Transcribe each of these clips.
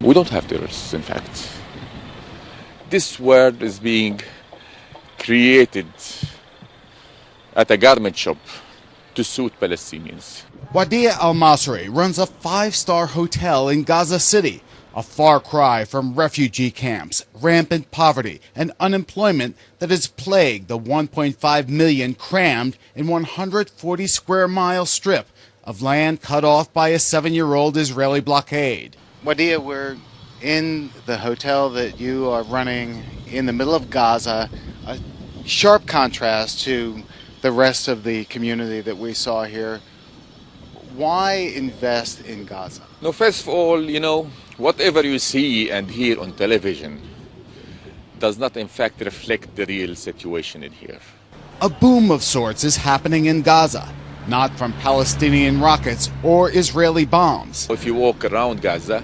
We don't have terrorists, in fact. This word is being created at a garment shop to suit Palestinians. Wadia Al-Masri runs a 5-star hotel in Gaza City, a far cry from refugee camps, rampant poverty, and unemployment that has plagued the 1.5 million crammed in 140 square mile strip of land cut off by a 7-year-old Israeli blockade. Wadia, we're in the hotel that you are running in the middle of Gaza, a sharp contrast to the rest of the community that we saw here. Why invest in Gaza? No, first of all, whatever you see and hear on television does not in fact reflect the real situation in here. A boom of sorts is happening in Gaza, not from Palestinian rockets or Israeli bombs. If you walk around Gaza,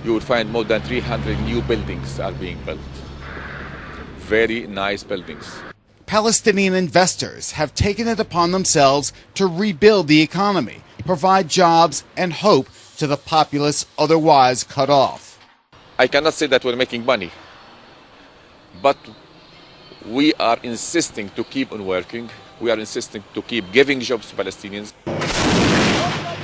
you will find more than 300 new buildings are being built. Very nice buildings. Palestinian investors have taken it upon themselves to rebuild the economy, provide jobs and hope to the populace otherwise cut off. I cannot say that we're making money, but we are insisting to keep on working. We are insisting to keep giving jobs to Palestinians.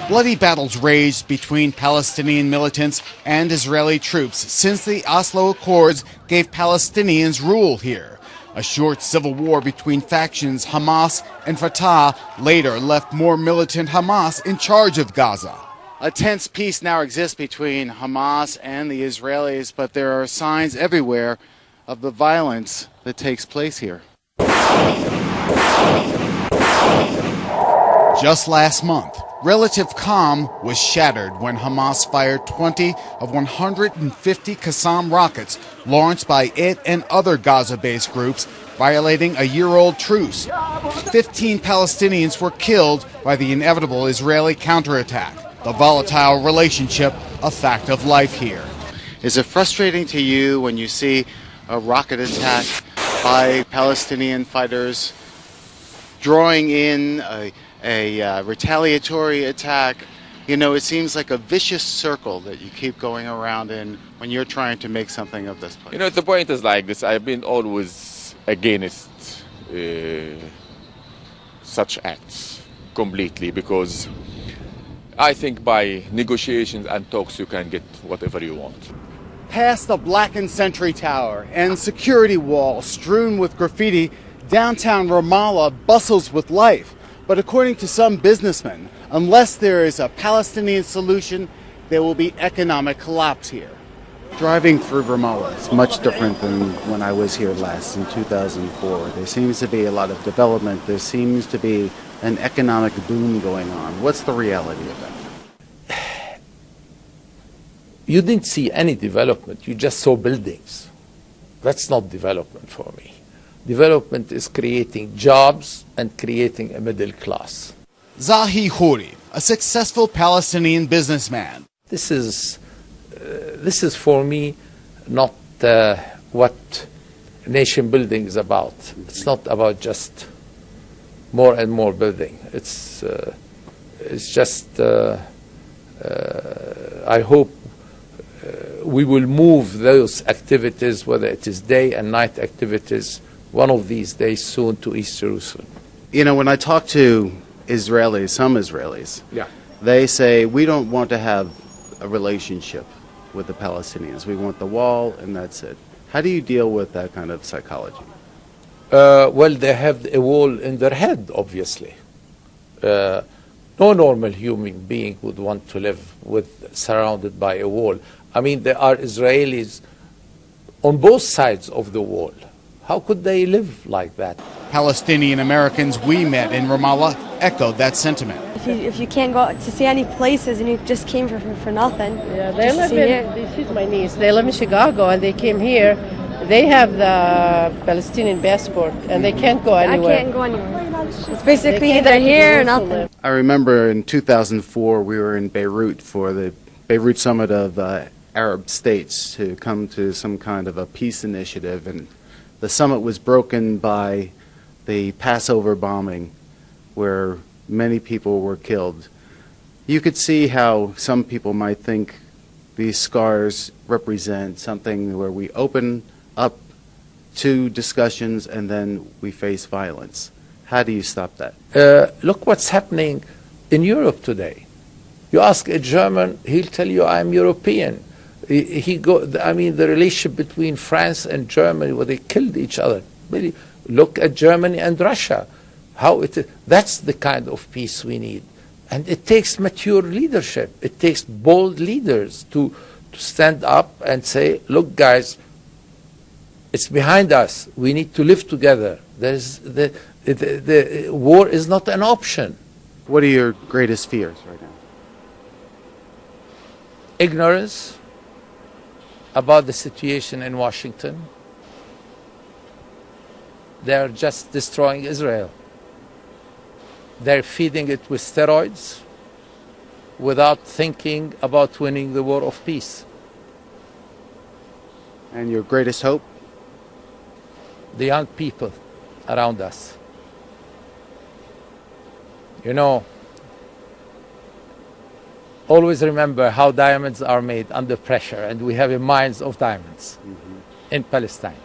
Bloody battles raged between Palestinian militants and Israeli troops since the Oslo Accords gave Palestinians rule here. A short civil war between factions Hamas and Fatah later left more militant Hamas in charge of Gaza. A tense peace now exists between Hamas and the Israelis, but there are signs everywhere of the violence that takes place here. Just last month, relative calm was shattered when Hamas fired 20 of 150 Qassam rockets launched by it and other Gaza-based groups, violating a year-old truce. 15 Palestinians were killed by the inevitable Israeli counterattack. The volatile relationship, a fact of life here. Is it frustrating to you when you see a rocket attack by Palestinian fighters drawing in a retaliatory attack? It seems like a vicious circle that you keep going around in when you're trying to make something of this place. The point is like this. I've been always against such acts completely, because I think by negotiations and talks you can get whatever you want. Past the blackened Sentry Tower and security walls strewn with graffiti, downtown Ramallah bustles with life. But according to some businessmen, unless there is a Palestinian solution, there will be economic collapse here. Driving through Ramallah is much different than when I was here last in 2004. There seems to be a lot of development. There seems to be an economic boom going on. What's the reality of that? You didn't see any development. You just saw buildings. That's not development for me. Development is creating jobs and creating a middle class. Zahi Houri, a successful Palestinian businessman. This is for me not what nation building is about. It's not about just more and more building. It's just I hope we will move those activities, whether it is day and night activities, one of these days soon to East Jerusalem. When I talk to Israelis, some Israelis, they say we don't want to have a relationship with the Palestinians. We want the wall and that's it. How do you deal with that kind of psychology? Well, they have a wall in their head, obviously. No normal human being would want to live surrounded by a wall. I mean, there are Israelis on both sides of the wall. How could they live like that? Palestinian Americans we met in Ramallah echoed that sentiment. If you can't go to see any places and you just came for nothing. Yeah, they live this is my niece. They live in Chicago and they came here. They have the Palestinian passport and they can't go anywhere. I can't go anywhere. It's basically either here or nothing. I remember in 2004 we were in Beirut for the Beirut Summit of Arab states to come to some kind of a peace initiative, and the summit was broken by the Passover bombing where many people were killed. You could see how some people might think these scars represent something where we open up to discussions and then we face violence. How do you stop that? Look what's happening in Europe today. You ask a German, he'll tell you, I'm European. I mean, the relationship between France and Germany, where they killed each other. Really, look at Germany and Russia. That's the kind of peace we need. And it takes mature leadership. It takes bold leaders to stand up and say, look, guys, it's behind us. We need to live together. The war is not an option. What are your greatest fears right now? Ignorance about the situation in Washington. They're just destroying Israel. They're feeding it with steroids without thinking about winning the war of peace. And your greatest hope? The young people around us. You know, always remember how diamonds are made under pressure, and we have mines of diamonds in Palestine.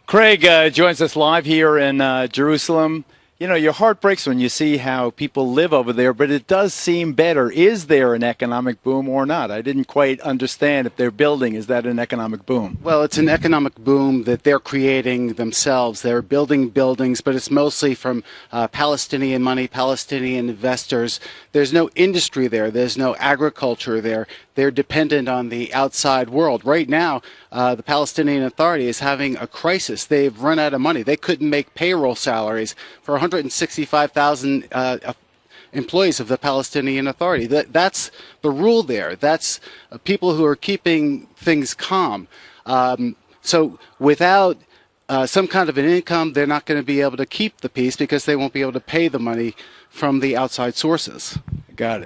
Craig joins us live here in Jerusalem. You know, your heart breaks when you see how people live over there, but it does seem better. Is there an economic boom or not? I didn't quite understand if they're building. Is that an economic boom? Well, it's an economic boom that they're creating themselves. They're building buildings, but it's mostly from Palestinian money, Palestinian investors. There's no industry there. There's no agriculture there. They're dependent on the outside world. Right now, the Palestinian Authority is having a crisis. They've run out of money. They couldn't make payroll salaries for 165,000 employees of the Palestinian Authority. That's the rule there. That's people who are keeping things calm. So without some kind of an income, they're not going to be able to keep the peace because they won't be able to pay the money from the outside sources. Got it.